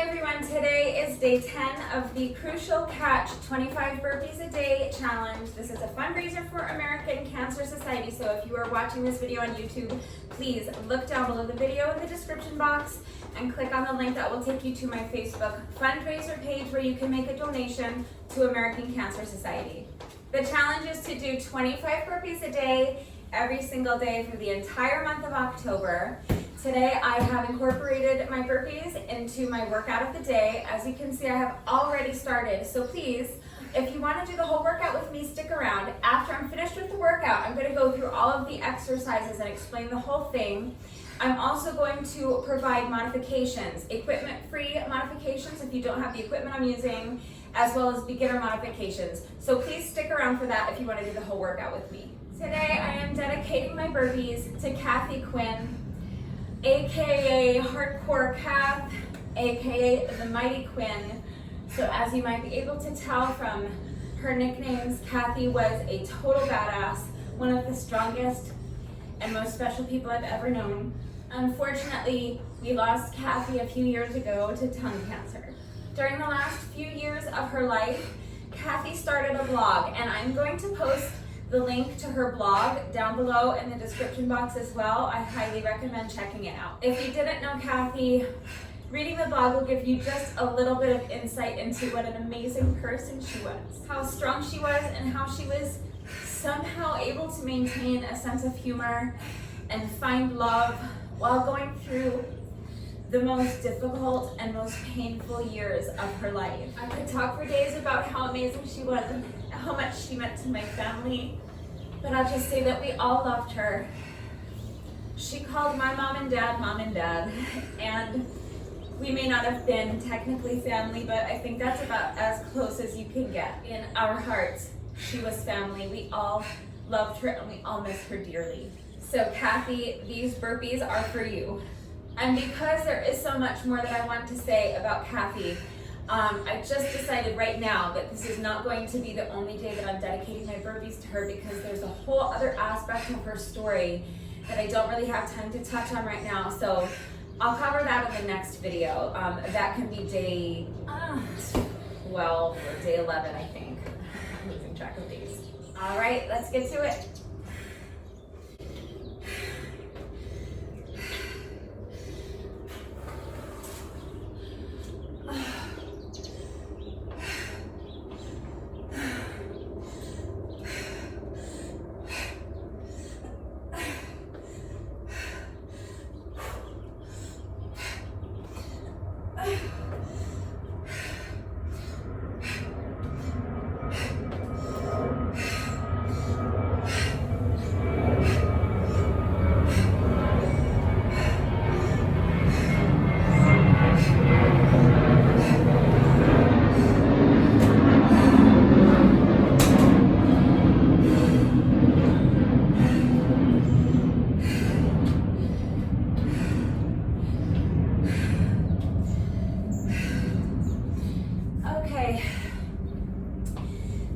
everyone, today is day 10 of the Crucial Catch 25 Burpees a Day Challenge. This is a fundraiser for American Cancer Society, so if you are watching this video on YouTube, please look down below the video in the description box and click on the link that will take you to my Facebook fundraiser page where you can make a donation to American Cancer Society. The challenge is to do 25 burpees a day every single day for the entire month of October. Today I have incorporated my burpees into my workout of the day. As you can see, I have already started, so please, if you want to do the whole workout with me, stick around. After I'm finished with the workout, I'm going to go through all of the exercises and explain the whole thing. I'm also going to provide modifications, equipment-free modifications if you don't have the equipment I'm using, as well as beginner modifications. So please stick around for that if you want to do the whole workout with me. Today I am dedicating my burpees to Cathy Quinn, aka Hardcore Cath, aka the Mighty Quinn. So as you might be able to tell from her nicknames, Cathy was a total badass, one of the strongest and most special people I've ever known. Unfortunately, we lost Cathy a few years ago to tongue cancer. During the last few years of her life, Cathy started a blog, and I'm going to post the link to her blog down below in the description box as well. I highly recommend checking it out. If you didn't know Cathy, reading the blog will give you just a little bit of insight into what an amazing person she was, how strong she was, and how she was somehow able to maintain a sense of humor and find love while going through the most difficult and most painful years of her life. I could talk for days about how amazing she was and how much she meant to my family, but I'll just say that we all loved her. She called my mom and dad, and we may not have been technically family, but I think that's about as close as you can get. In our hearts, she was family. We all loved her and we all miss her dearly. So Cathy, these burpees are for you. And because there is so much more that I want to say about Cathy, I just decided right now that this is not going to be the only day that I'm dedicating my burpees to her, because there's a whole other aspect of her story that I don't really have time to touch on right now. So I'll cover that in the next video. That can be day 12 or day 11, I think. I'm losing track of days. All right, let's get to it.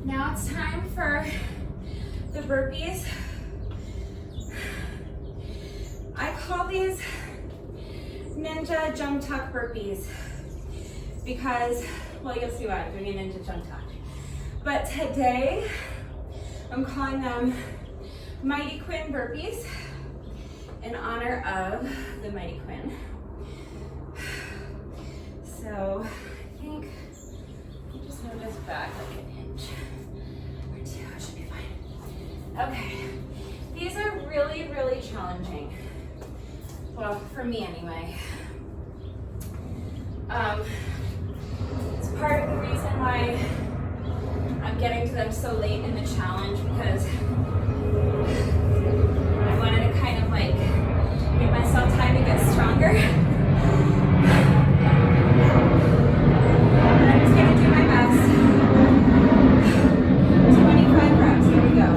Now it's time for the burpees. I call these ninja jump tuck burpees because, well, you'll see why I'm doing a ninja jump tuck. But today, I'm calling them Mighty Quinn burpees in honor of the Mighty Quinn. So I think I'll just move this back like an inch or two. It should be fine. Okay, these are really, really challenging. Well, for me anyway. It's part of the reason why I'm getting to them so late in the challenge, because I wanted to kind of like give myself time to get stronger. But I'm just gonna do my best. 25 reps, here we go.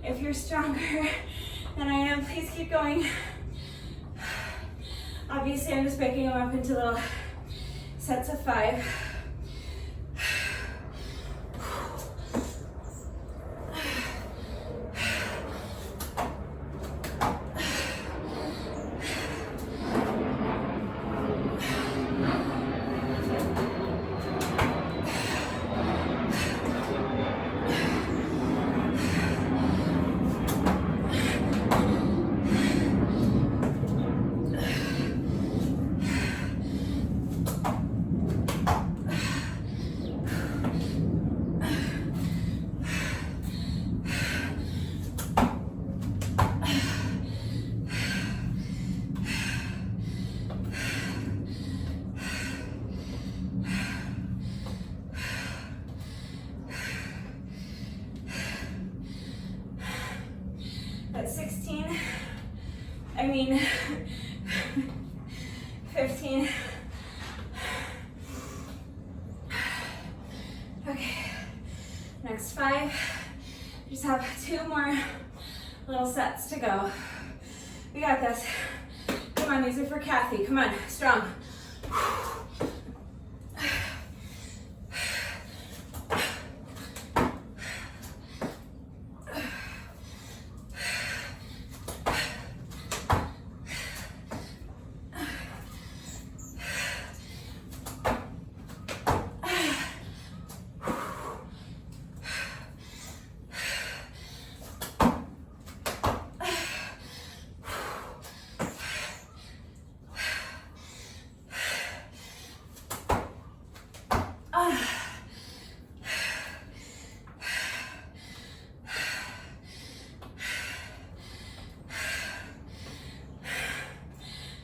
If you're stronger than I am, please keep going. Obviously, I'm just breaking them up into little sets of 5. That's 16, 15. Okay, next 5. Just have 2 more little sets to go. We got this. Come on, these are for Cathy. Come on, strong.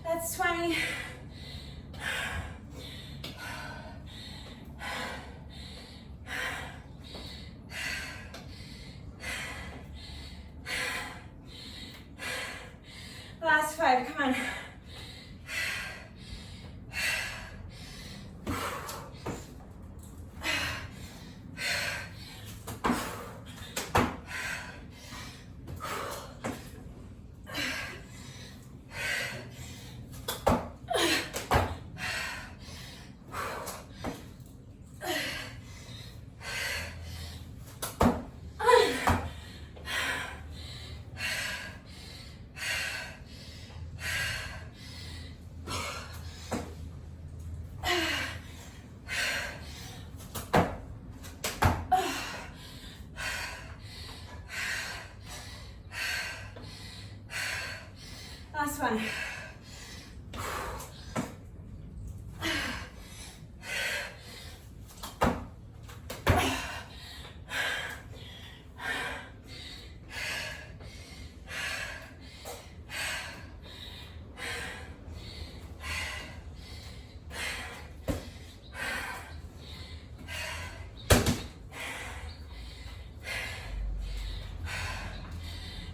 That's 20. Last 5, come on. Last one.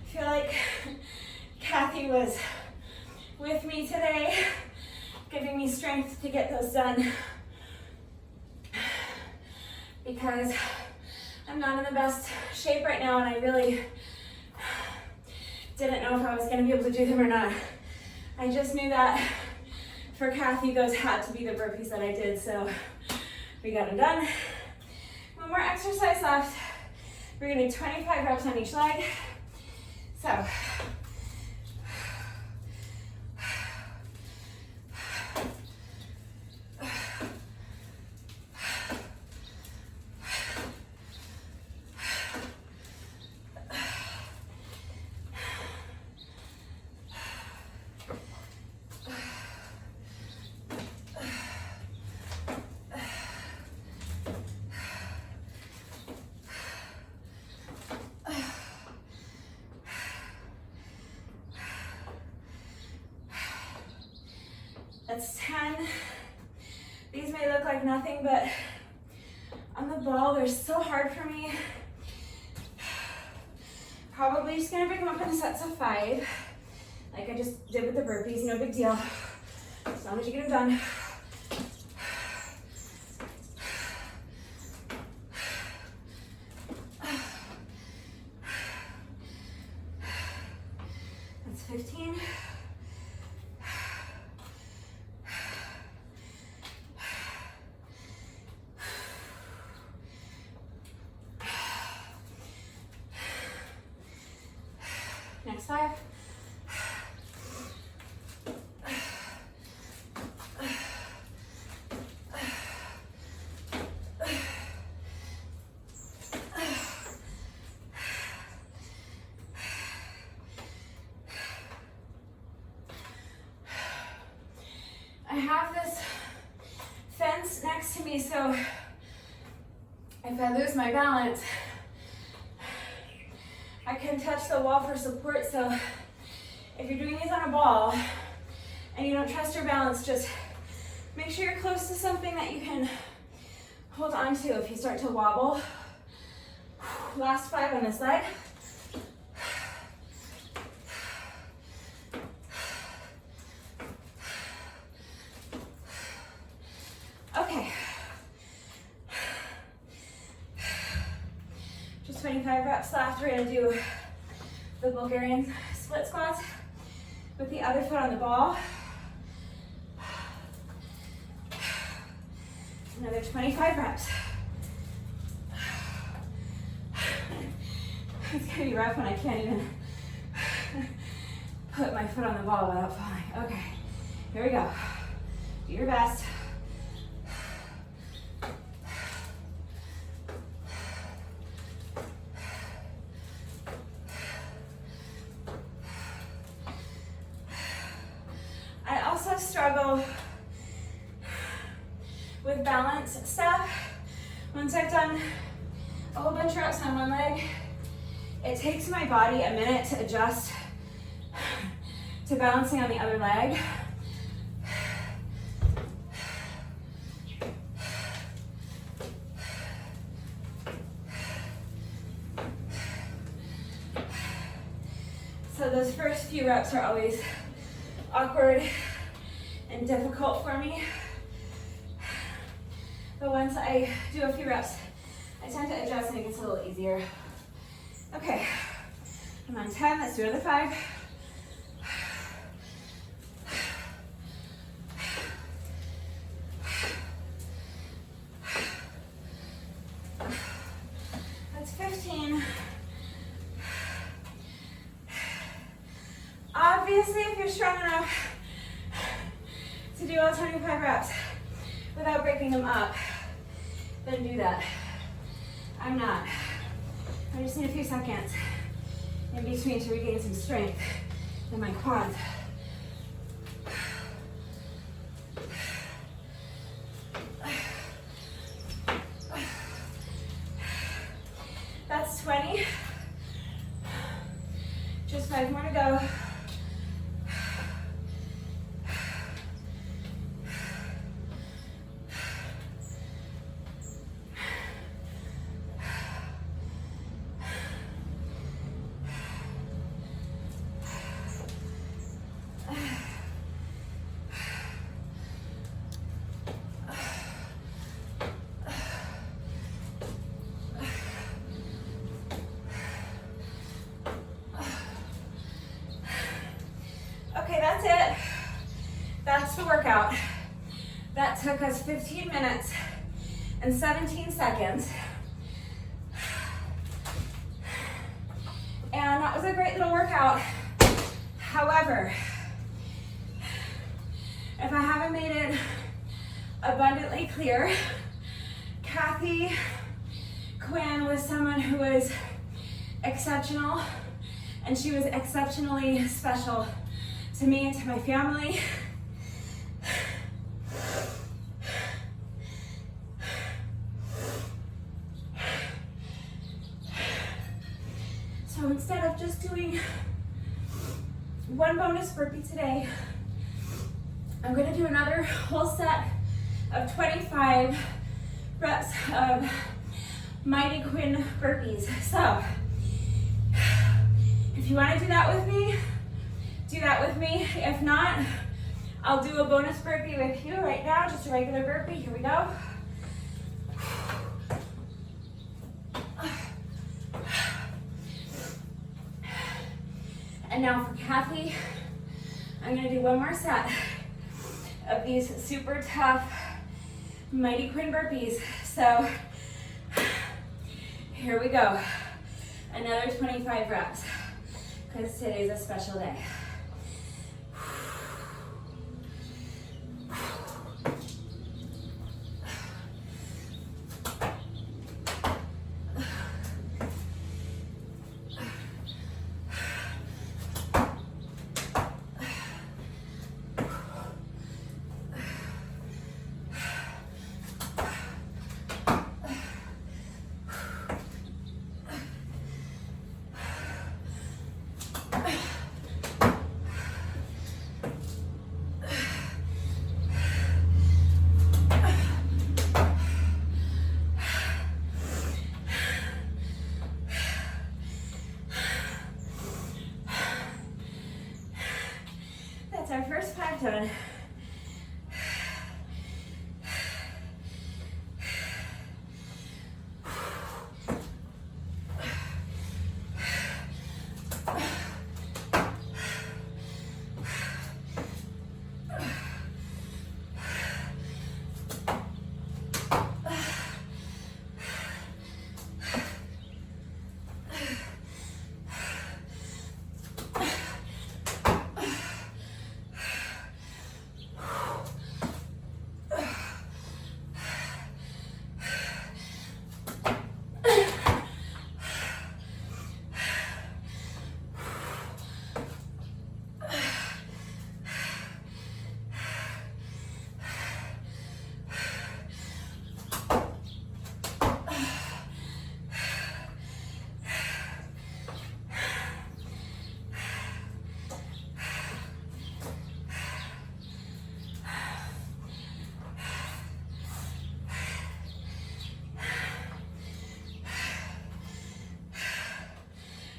I feel like Cathy was with me today, giving me strength to get those done, because I'm not in the best shape right now and I really didn't know if I was going to be able to do them or not. I just knew that for Cathy those had to be the burpees that I did, so we got them done. One more exercise left. We're going to do 25 reps on each leg. So that's 10. These may look like nothing, but on the ball, they're so hard for me. Probably just gonna break them up into sets of 5, like I just did with the burpees, no big deal. As long as you get them done. 15. Next 5. I have this fence next to me, so if I lose my balance, I can touch the wall for support. So if you're doing these on a ball and you don't trust your balance, just make sure you're close to something that you can hold on to if you start to wobble. Last 5 on this leg. Okay. Just 25 reps left. We're gonna do the Bulgarian split squats with the other foot on the ball. Another 25 reps. It's gonna be rough when I can't even put my foot on the ball without falling. Okay, here we go. Do your best. I also struggle with balance stuff. Once I've done a whole bunch of reps on one leg, it takes my body a minute to adjust to balancing on the other leg. So those first few reps are always awkward and difficult for me. But once I do a few reps, I tend to adjust and it gets a little easier. Okay, I'm on 10, let's do another 5. That's 15. Obviously, if you're strong enough to do all 25 reps without breaking them up, then do that. I'm not. I just need a few seconds in between to regain some strength in my quads. That's 20. Just 5 more to go. Okay, that's it. That's the workout. That took us 15 minutes and 17 seconds. And that was a great little workout. However, if I haven't made it abundantly clear, Cathy Quinn was someone who was exceptional, and she was exceptionally special to me and to my family. So instead of just doing one bonus burpee today, I'm gonna do another whole set of 25 reps of Mighty Quinn burpees. So if you wanna do that with me, do that with me. If not, I'll do a bonus burpee with you right now, just a regular burpee. Here we go. And now for Cathy, I'm gonna do one more set of these super tough Mighty Quinn burpees. So here we go. Another 25 reps, because today's a special day. That's our first 5 done.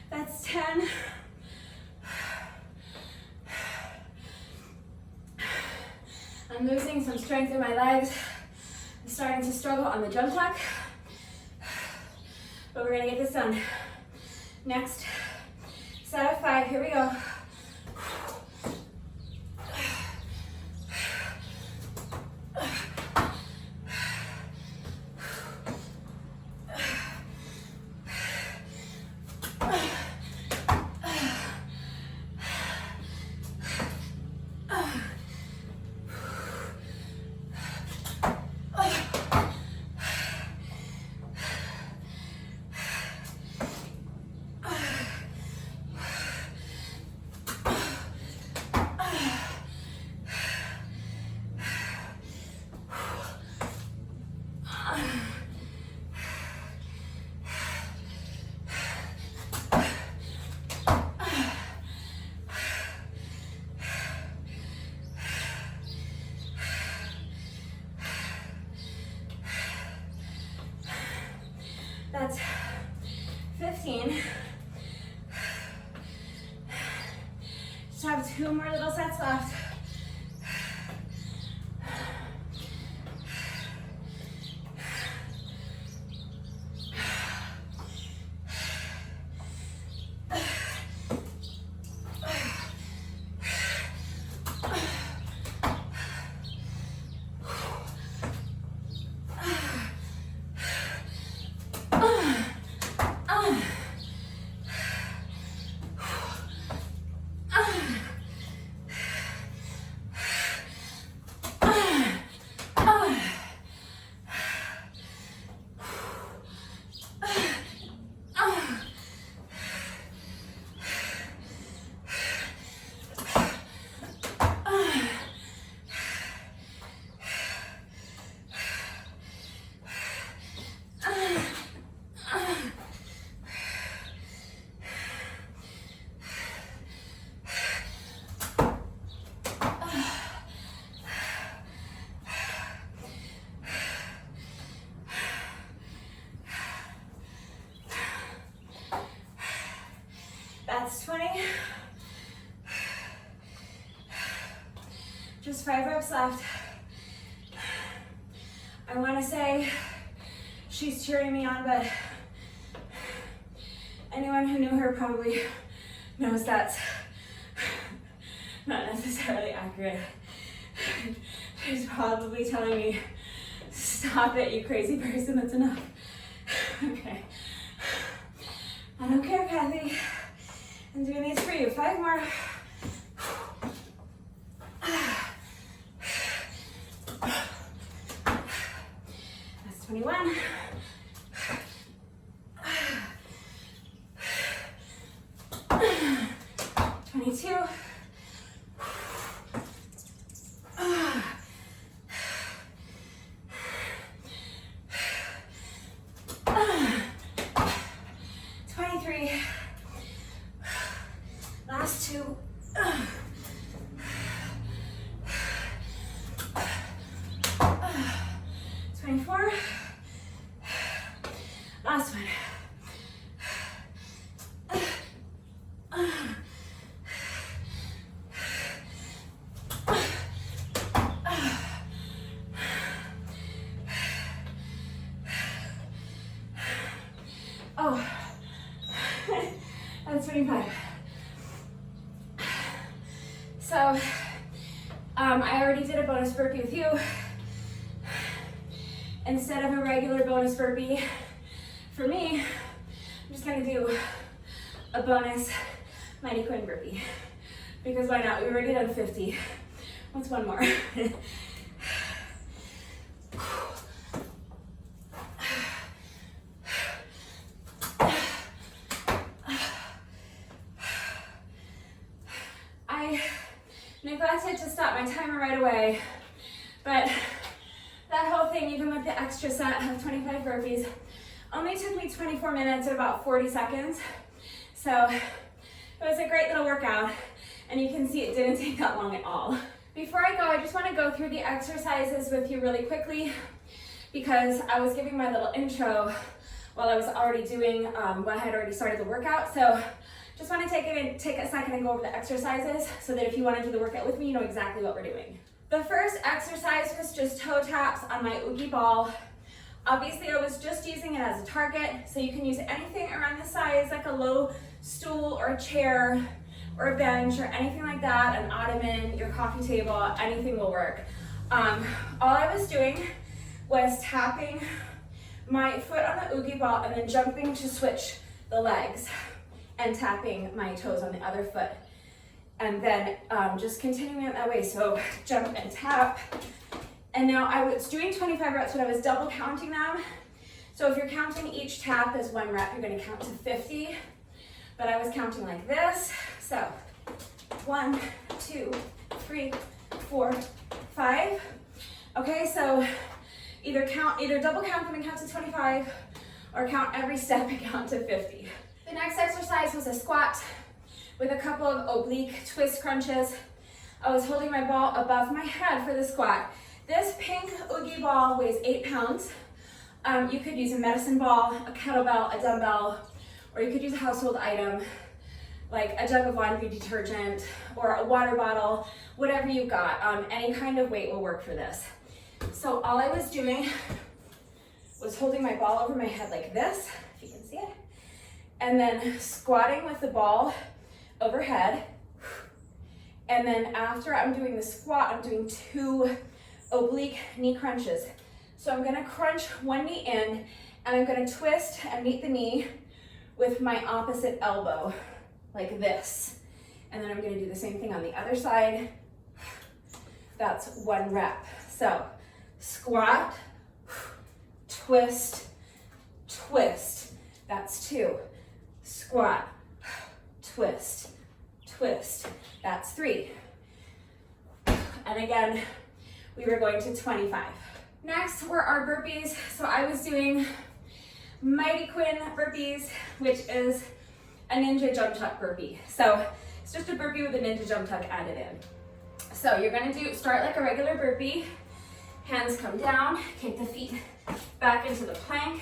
That's 10. I'm losing some strength in my legs. I'm starting to struggle on the jump tuck, but we're gonna get this done. Next set of 5, here we go. That's 15. Just have 2 more little sets left. That's 20. Just 5 reps left. I want to say she's cheering me on, but anyone who knew her probably knows that's Not necessarily accurate. She's probably telling me, stop it, you crazy person, that's enough. Okay. I don't care, Cathy. I'm doing these for you. 5 more. That's 21. 22. 23. Last 2. 24. Last one. Oh, that's 25. So, I already did a bonus burpee with you. Instead of a regular bonus burpee, for me, I'm just gonna do a bonus Mighty Quinn burpee. Because why not? We've already done 50. What's one more? I neglected to stop my timer right away, but that whole thing, even with the extra set of 25 burpees, only took me 24 minutes and about 40 seconds. So it was a great little workout, and you can see it didn't take that long at all. Before I go, I just want to go through the exercises with you really quickly because I was giving my little intro while I was already doing what I had already started the workout. So just want to take a second and go over the exercises so that if you want to do the workout with me, you know exactly what we're doing. The first exercise was just toe taps on my oogie ball. Obviously, I was just using it as a target, so you can use anything around the size, like a low stool or a chair or a bench or anything like that, an ottoman, your coffee table, anything will work. All I was doing was tapping my foot on the oogie ball and then jumping to switch the legs and tapping my toes on the other foot. And then just continuing it that way. So jump and tap. And now I was doing 25 reps, but I was double counting them. So if you're counting each tap as 1 rep, you're gonna count to 50. But I was counting like this. So 1, 2, 3, 4, 5. Okay, so either double count them and count to 25, or count every step and count to 50. The next exercise was a squat with a couple of oblique twist crunches. I was holding my ball above my head for the squat. This pink oogie ball weighs 8 pounds. You could use a medicine ball, a kettlebell, a dumbbell, or you could use a household item like a jug of laundry detergent or a water bottle, whatever you've got. Any kind of weight will work for this. So all I was doing was holding my ball over my head like this, if you can see it, and then squatting with the ball overhead. And then after I'm doing the squat, I'm doing 2 oblique knee crunches. So I'm gonna crunch one knee in, and I'm gonna twist and meet the knee with my opposite elbow, like this. And then I'm gonna do the same thing on the other side. That's 1 rep. So squat, twist, twist. That's 2. Squat, twist, twist. That's 3. And again, we were going to 25. Next were our burpees. So I was doing Mighty Quinn burpees, which is a ninja jump tuck burpee. So it's just a burpee with a ninja jump tuck added in. So you're gonna start like a regular burpee. Hands come down, kick the feet back into the plank,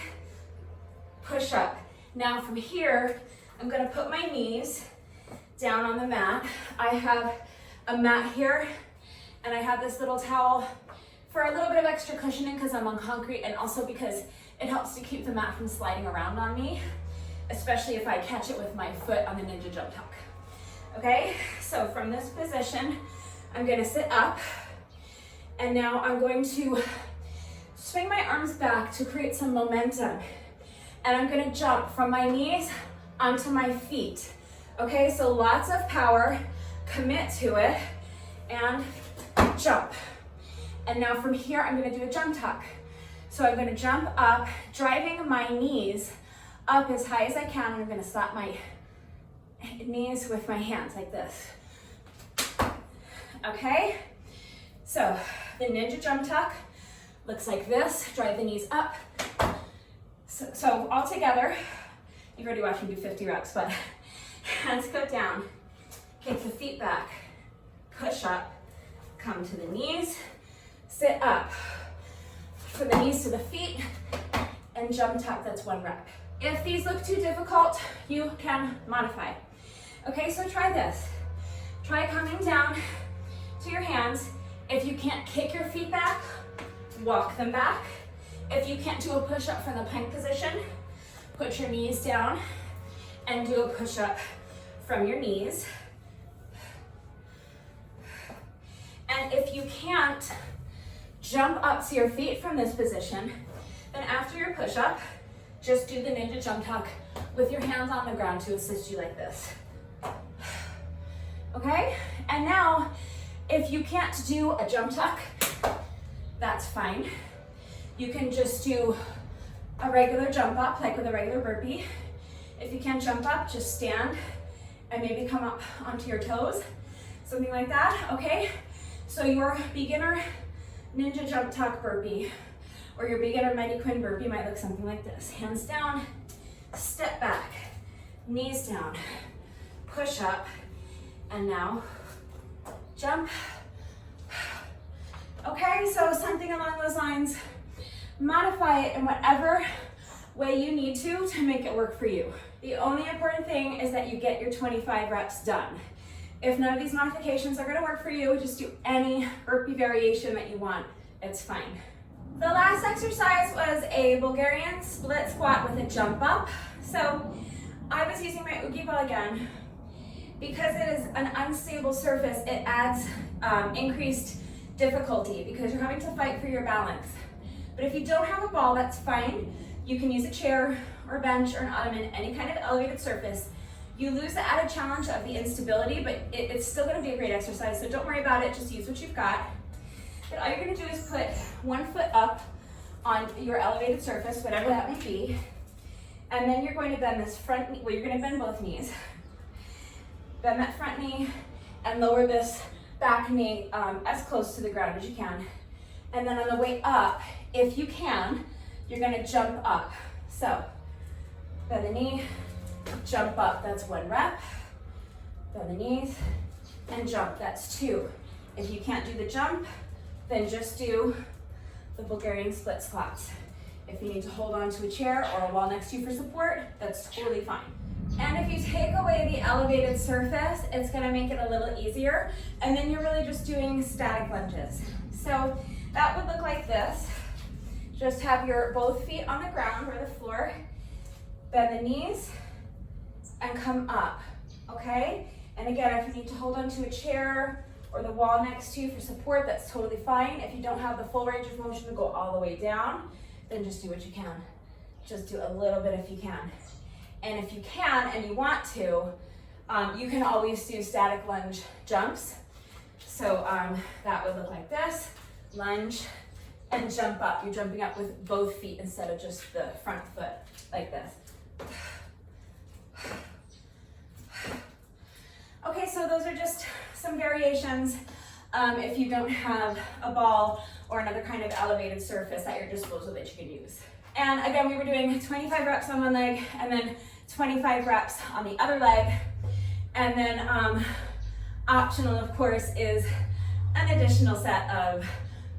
push up. Now from here, I'm gonna put my knees down on the mat. I have a mat here, and I have this little towel for a little bit of extra cushioning because I'm on concrete, and also because it helps to keep the mat from sliding around on me, especially if I catch it with my foot on the ninja jump tuck. Okay, so from this position, I'm gonna sit up, and now I'm going to swing my arms back to create some momentum. And I'm gonna jump from my knees onto my feet. Okay, so lots of power, commit to it, and jump. And now from here, I'm gonna do a jump tuck. So I'm gonna jump up, driving my knees up as high as I can, and I'm gonna slap my knees with my hands like this. Okay, so the ninja jump tuck looks like this. Drive the knees up. So all together, you've already watched me do 50 reps, but hands go down, kick the feet back, push up, come to the knees, sit up, from the knees to the feet, and jump tuck, that's 1 rep. If these look too difficult, you can modify. Okay, so try this. Try coming down to your hands. If you can't kick your feet back, walk them back. If you can't do a push-up from the plank position, put your knees down and do a push-up from your knees. And if you can't jump up to your feet from this position, then after your push-up, just do the ninja jump tuck with your hands on the ground to assist you like this. Okay? And now, if you can't do a jump tuck, that's fine. You can just do a regular jump up, like with a regular burpee. If you can't jump up, just stand and maybe come up onto your toes, something like that, okay? So your beginner ninja jump tuck burpee or your beginner Mighty Quinn burpee might look something like this. Hands down, step back, knees down, push up, and now jump. Okay, so something along those lines. Modify it in whatever way you need to make it work for you. The only important thing is that you get your 25 reps done. If none of these modifications are gonna work for you, just do any burpee variation that you want. It's fine. The last exercise was a Bulgarian split squat with a jump up. So I was using my oogie ball again. Because it is an unstable surface, it adds increased difficulty because you're having to fight for your balance. But if you don't have a ball, that's fine. You can use a chair or a bench or an ottoman, any kind of elevated surface. You lose the added challenge of the instability, but it's still gonna be a great exercise, so don't worry about it, just use what you've got. But all you're gonna do is put 1 foot up on your elevated surface, whatever that may be, and then you're going to bend this front knee, well, you're gonna bend both knees. Bend that front knee and lower this back knee as close to the ground as you can. And then on the way up, if you can, you're gonna jump up. So, bend the knee, jump up, that's 1 rep. Bend the knees, and jump, that's 2. If you can't do the jump, then just do the Bulgarian split squats. If you need to hold on to a chair or a wall next to you for support, that's totally fine. And if you take away the elevated surface, it's gonna make it a little easier, and then you're really just doing static lunges. So that would look like this. Just have your both feet on the ground or the floor, bend the knees, and come up, okay? And again, if you need to hold onto a chair or the wall next to you for support, that's totally fine. If you don't have the full range of motion to go all the way down, then just do what you can. Just do a little bit if you can. And if you can and you want to, you can always do static lunge jumps. So that would look like this, lunge, and jump up. You're jumping up with both feet instead of just the front foot, like this. Okay, so those are just some variations if you don't have a ball or another kind of elevated surface at your disposal that you can use. And again, we were doing 25 reps on one leg and then 25 reps on the other leg. And then optional, of course, is an additional set of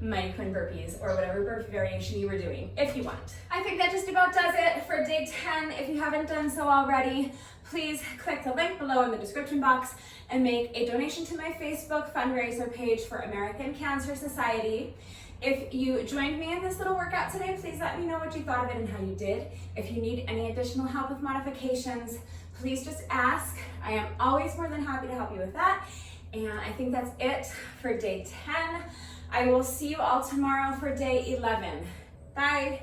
Mighty Quinn burpees or whatever burpee variation you were doing, if you want. I think that just about does it for day 10. If you haven't done so already, please click the link below in the description box and make a donation to my Facebook fundraiser page for American Cancer Society. If you joined me in this little workout today, please let me know what you thought of it and how you did. If you need any additional help with modifications, please just ask. I am always more than happy to help you with that. And I think that's it for day 10. I will see you all tomorrow for day 11. Bye.